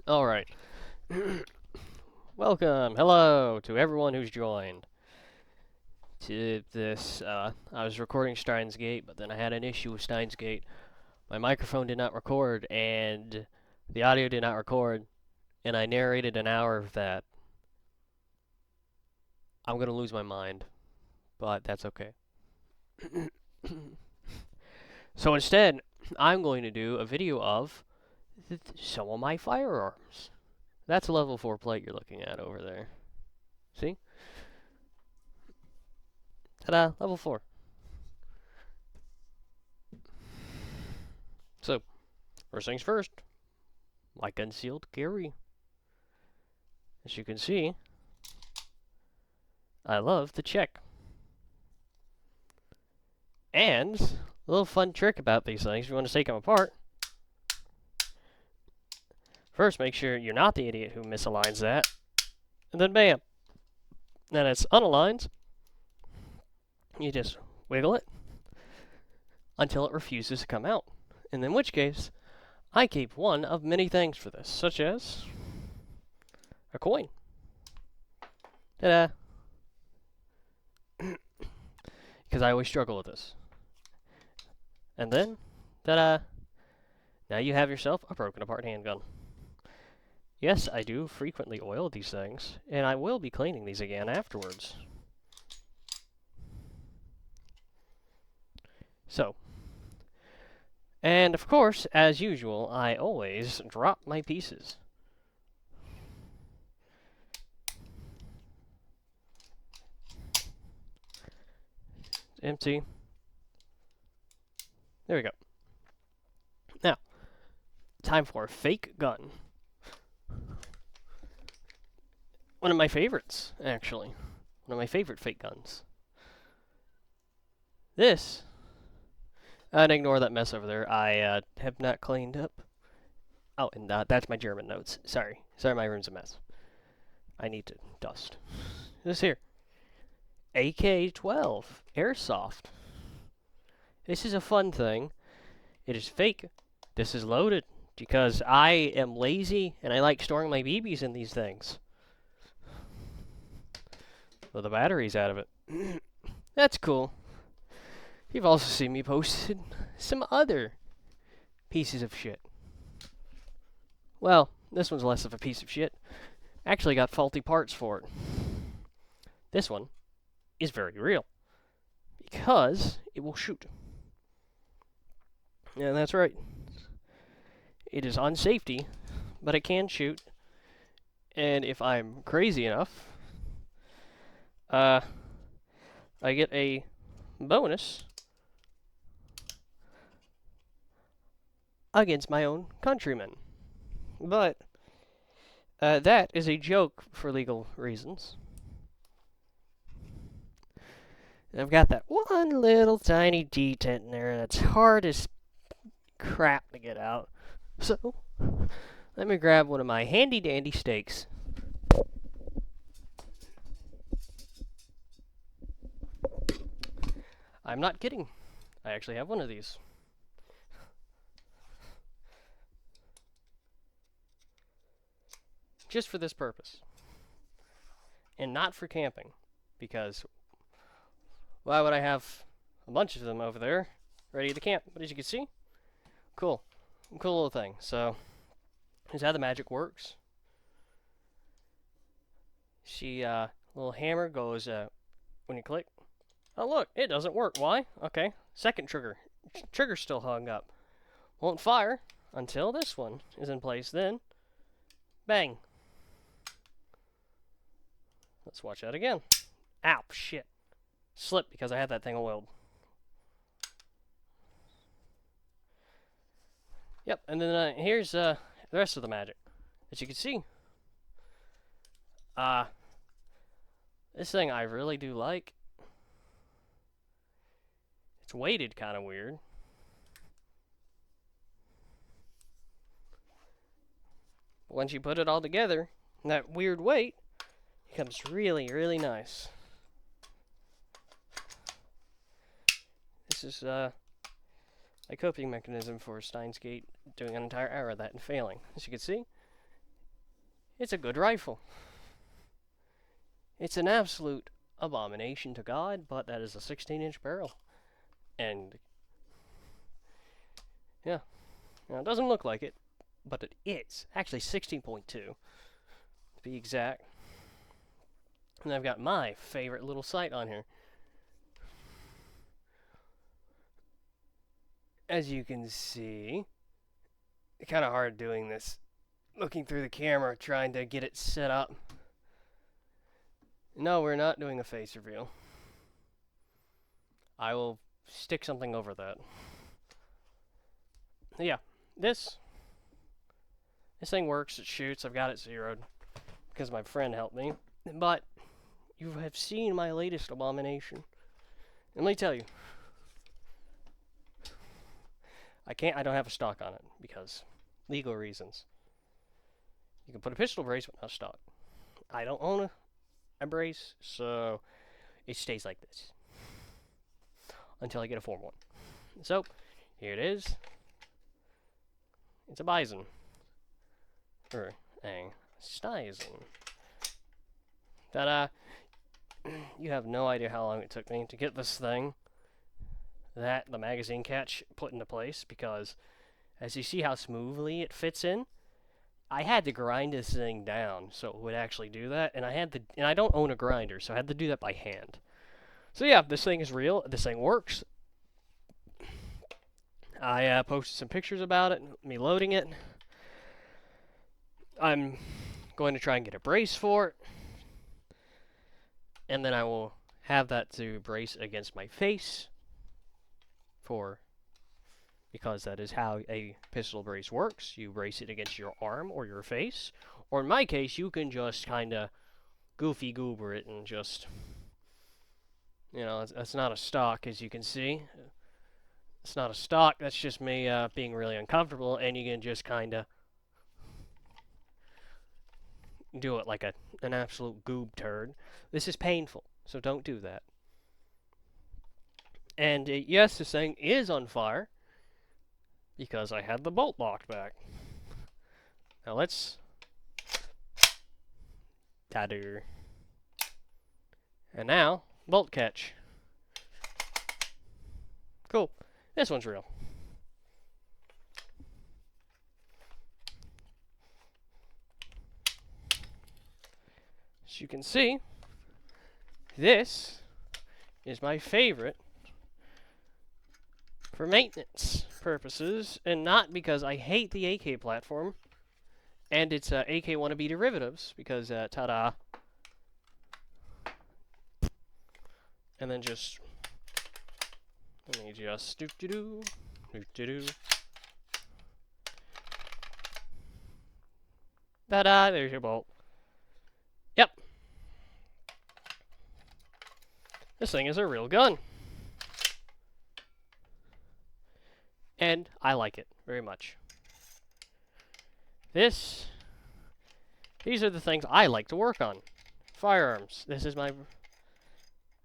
Alright. Welcome, hello to everyone who's joined to this. I was recording Steins Gate, but then I had an issue with Steins Gate. My microphone did not record, and the audio did not record, and I narrated an hour of that. I'm going to lose my mind, but that's okay. So instead, I'm going to do a video of some of my firearms. That's a level 4 plate you're looking at over there. See? Ta-da, level 4. So, first things first, my concealed carry. As you can see, I love the check. And, a little fun trick about these things, if you want to take them apart, first make sure you're not the idiot who misaligns that, and then bam, then it's unaligned. You just wiggle it until it refuses to come out. And in which case, I keep one of many things for this, such as a coin. Ta-da! Because I always struggle with this. And then, ta-da! Now you have yourself a broken apart handgun. Yes, I do frequently oil these things, and I will be cleaning these again afterwards. So, and of course, as usual, I always drop my pieces. It's empty. There we go. Now, time for a fake gun. One of my favorites, actually. One of my favorite fake guns. This, and ignore that mess over there. I have not cleaned up. Oh, and that's my German notes. Sorry, my room's a mess. I need to dust. This here, AK-12 airsoft. This is a fun thing. It is fake. This is loaded because I am lazy and I like storing my BBs in these things. Well, the battery's out of it. That's cool. You've also seen me posted some other pieces of shit. Well, this one's less of a piece of shit. Actually got faulty parts for it. This one is very real because it will shoot. And that's right. It is on safety, but it can shoot. And if I'm crazy enough, I get a bonus against my own countrymen. But that is a joke for legal reasons. And I've got that one little tiny detent in there that's hard as crap to get out. So, let me grab one of my handy dandy steaks. I'm not kidding. I actually have one of these. Just for this purpose. And not for camping. Because why would I have a bunch of them over there ready to camp? But as you can see, cool little thing. So, here's how the magic works. See, little hammer goes when you click. Oh look, it doesn't work. Why? Okay, second trigger. Trigger's still hung up. Won't fire until this one is in place. Then, bang. Let's watch that again. Ow, shit. Slipped because I had that thing oiled. Yep, and then here's the rest of the magic. As you can see, this thing I really do like. It's weighted kind of weird. But once you put it all together, that weird weight becomes really, really nice. This is my coping mechanism for Steins Gate, doing an entire hour of that and failing. As you can see, It's a good rifle. It's an absolute abomination to God, but that is a 16-inch barrel. And, yeah. Now, it doesn't look like it, but it is. Actually, 16.2, to be exact. And I've got my favorite little sight on here. As you can see, it's kind of hard doing this, looking through the camera, trying to get it set up. No, we're not doing a face reveal. I will stick something over that. Yeah, this thing works, it shoots, I've got it zeroed, because my friend helped me. But, you have seen my latest abomination. And let me tell you, I don't have a stock on it, because legal reasons. You can put a pistol brace, but not stock. I don't own a brace, so it stays like this. Until I get a form one. So, here it is. It's a bison. Or a stison. Ta-da! You have no idea how long it took me to get this thing, the magazine catch, put into place, because as you see how smoothly it fits in, I had to grind this thing down so it would actually do that, and I don't own a grinder, so I had to do that by hand. So yeah, this thing is real, this thing works. I posted some pictures about it, me loading it. I'm going to try and get a brace for it. And then I will have that to brace against my face because that is how a pistol brace works. You brace it against your arm or your face. Or in my case, you can just kind of goofy goober it and just, you know, it's not a stock, as you can see. It's not a stock, that's just me being really uncomfortable, and you can just kind of do it like an absolute goob turd. This is painful, so don't do that. And yes, this thing is on fire, because I had the bolt locked back. Now let's... Ta-doo. And now, bolt catch. Cool. This one's real. As you can see, this is my favorite for maintenance purposes, and not because I hate the AK platform and its AK wannabe derivatives, because ta-da, and then just let me just do-do-do, do-do-do. Ta-da, there's your bolt. Yep. This thing is a real gun. And I like it very much. These are the things I like to work on. Firearms. This is my...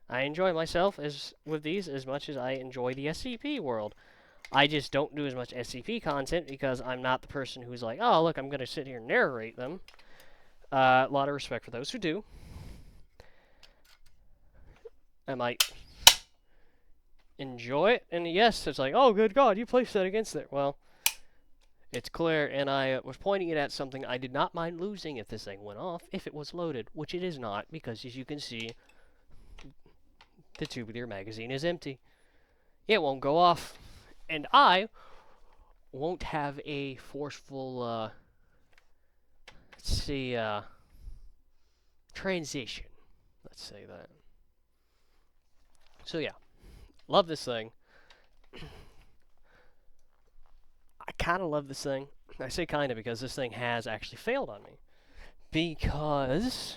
I enjoy myself with these as much as I enjoy the SCP world. I just don't do as much SCP content because I'm not the person who's like, oh, look, I'm going to sit here and narrate them. A lot of respect for those who do. I might enjoy it, and yes, it's like, oh, good God, you placed that against there. Well, it's clear, and I was pointing it at something I did not mind losing if this thing went off, if it was loaded, which it is not, because as you can see, the tubular magazine is empty. It won't go off, and I won't have a forceful, let's see, transition. Let's say that. So yeah, love this thing. I kind of love this thing. I say kind of because this thing has actually failed on me. Because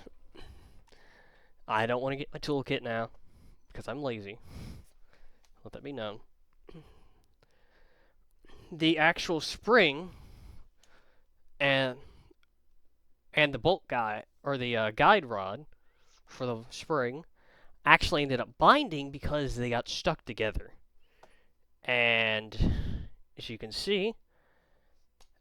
I don't want to get my toolkit now, because I'm lazy. Let that be known. The actual spring and the bolt guide, or the guide rod for the spring, actually ended up binding because they got stuck together. And as you can see,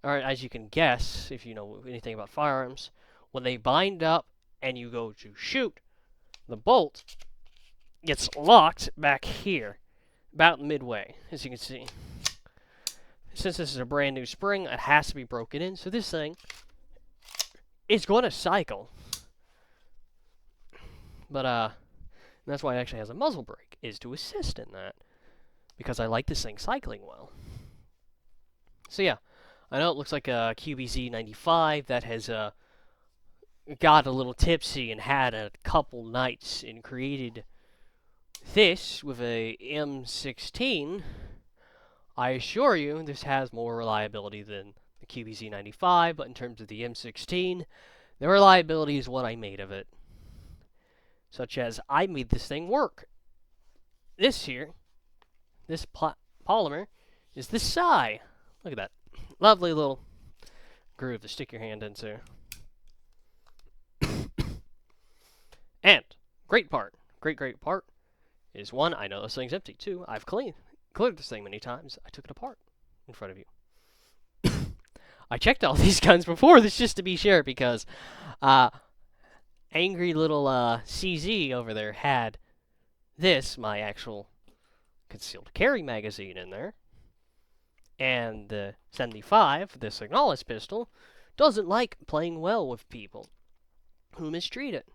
or as you can guess, if you know anything about firearms, when they bind up and you go to shoot, the bolt gets locked back here, about midway, as you can see. Since this is a brand new spring, it has to be broken in, so this thing is going to cycle. But, that's why it actually has a muzzle brake, is to assist in that. Because I like this thing cycling well. So yeah, I know it looks like a QBZ95 that has got a little tipsy and had a couple nights and created this with a M16. I assure you, this has more reliability than the QBZ95, but in terms of the M16, the reliability is what I made of it. Such as, I made this thing work. This here, this polymer, is the Psy. Look at that. Lovely little groove to stick your hand into. And, great part, great part, is one, I know this thing's empty. Two, I've cleared this thing many times. I took it apart in front of you. I checked all these guns before this just to be sure, because angry little CZ over there had this, my actual concealed carry magazine in there. And the 75, the Signalis pistol, doesn't like playing well with people who mistreat it.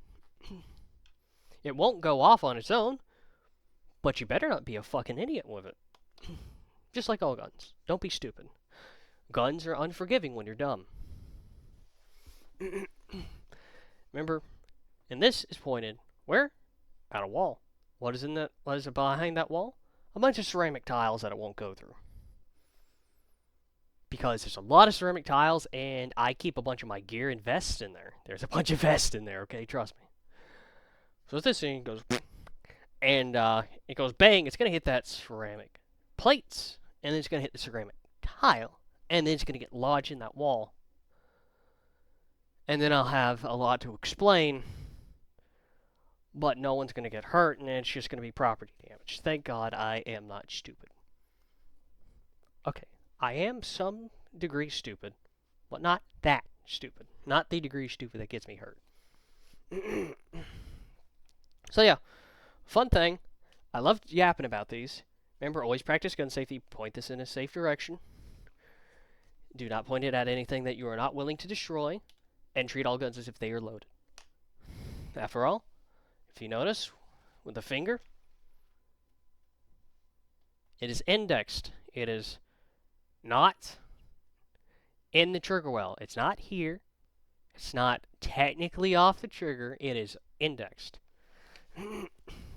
It won't go off on its own, but you better not be a fucking idiot with it. Just like all guns. Don't be stupid. Guns are unforgiving when you're dumb. Remember, and this is pointed where? At a wall. What is behind that wall? A bunch of ceramic tiles that it won't go through. Because there's a lot of ceramic tiles, and I keep a bunch of my gear and vests in there. There's a bunch of vests in there, okay? Trust me. So if this thing goes, and it goes bang, it's going to hit that ceramic plates, and then it's going to hit the ceramic tile, and then it's going to get lodged in that wall. And then I'll have a lot to explain, but no one's going to get hurt, and it's just going to be property damage. Thank God I am not stupid. Okay. I am some degree stupid, but not that stupid. Not the degree stupid that gets me hurt. So yeah, fun thing. I love yapping about these. Remember, always practice gun safety. Point this in a safe direction. Do not point it at anything that you are not willing to destroy, and treat all guns as if they are loaded. After all, if you notice, with the finger, it is indexed. It is not in the trigger well. It's not here. It's not technically off the trigger. It is indexed.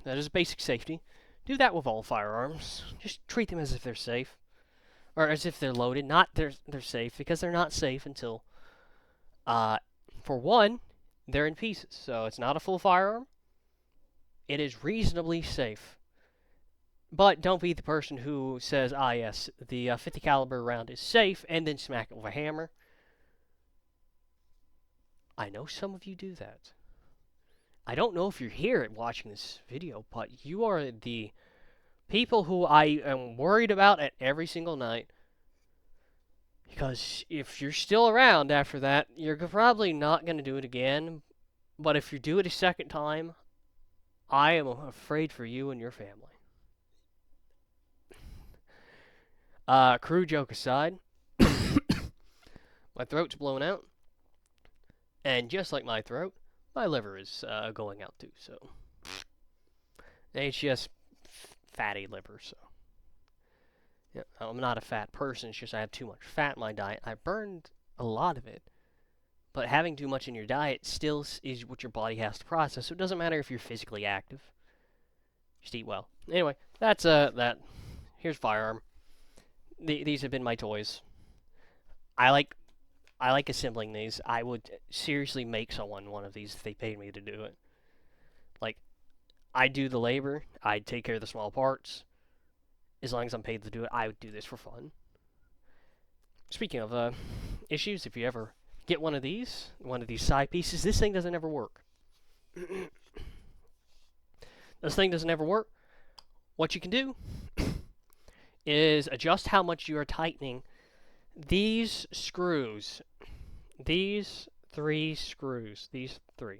That is basic safety. Do that with all firearms. Just treat them as if they're safe. Or as if they're loaded. Not they're safe, because they're not safe until, for one, they're in pieces. So it's not a full firearm. It is reasonably safe. But don't be the person who says, yes, the 50 caliber round is safe, and then smack it with a hammer. I know some of you do that. I don't know if you're here watching this video, but you are the people who I am worried about at every single night. Because if you're still around after that, you're probably not going to do it again. But if you do it a second time, I am afraid for you and your family. Crew joke aside, my throat's blown out, and just like my throat, my liver is going out too, so it's just fatty liver, so yeah, I'm not a fat person, it's just I have too much fat in my diet. I burned a lot of it, but having too much in your diet still is what your body has to process, so it doesn't matter if you're physically active. Just eat well. Anyway, that's that. Here's firearm. These have been my toys. I like assembling these. I would seriously make someone one of these if they paid me to do it. Like, I do the labor. I take care of the small parts. As long as I'm paid to do it, I would do this for fun. Speaking of issues, if you ever get one of these side pieces, this thing doesn't ever work. This thing doesn't ever work. What you can do is adjust how much you are tightening these screws. These 3 screws. These 3.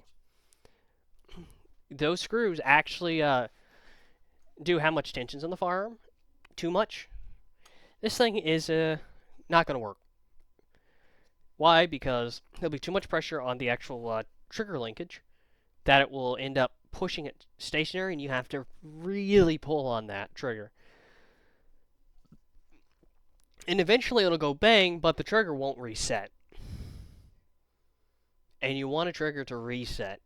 Those screws actually do how much tension's on the firearm. Too much. This thing is not going to work. Why? Because there'll be too much pressure on the actual trigger linkage that it will end up pushing it stationary, and you have to really pull on that trigger. And eventually it'll go bang, but the trigger won't reset. And you want a trigger to reset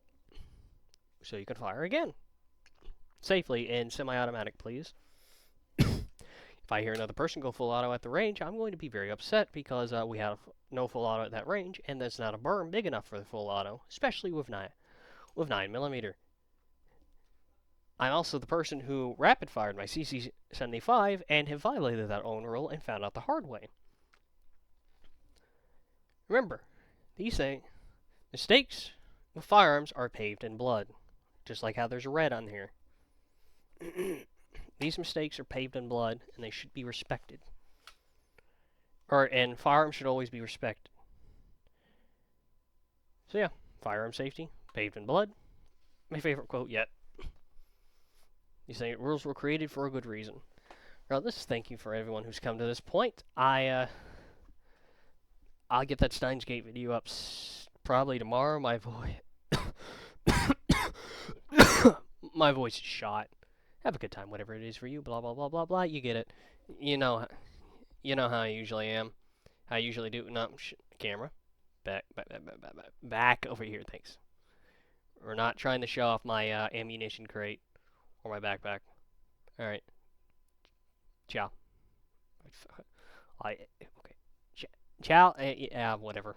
so you can fire again. Safely and semi-automatic, please. If I hear another person go full auto at the range, I'm going to be very upset because we have no full auto at that range, and there's not a berm big enough for the full auto, especially with 9mm. I'm also the person who rapid fired my CC75 and have violated that own rule and found out the hard way. Remember, these mistakes with firearms are paved in blood, just like how there's red on here. These mistakes are paved in blood, and they should be respected. And firearms should always be respected. So yeah, firearm safety, paved in blood. My favorite quote yet. You say rules were created for a good reason. Regardless, thank you for everyone who's come to this point. I'll get that Steins Gate video up probably tomorrow. My voice is shot. Have a good time, whatever it is for you. Blah blah blah blah blah. You get it. You know how I usually am. How I usually do. No, camera. Back over here. Thanks. We're not trying to show off my ammunition crate or my backpack. All right. Ciao. Okay. Ciao. Yeah, whatever.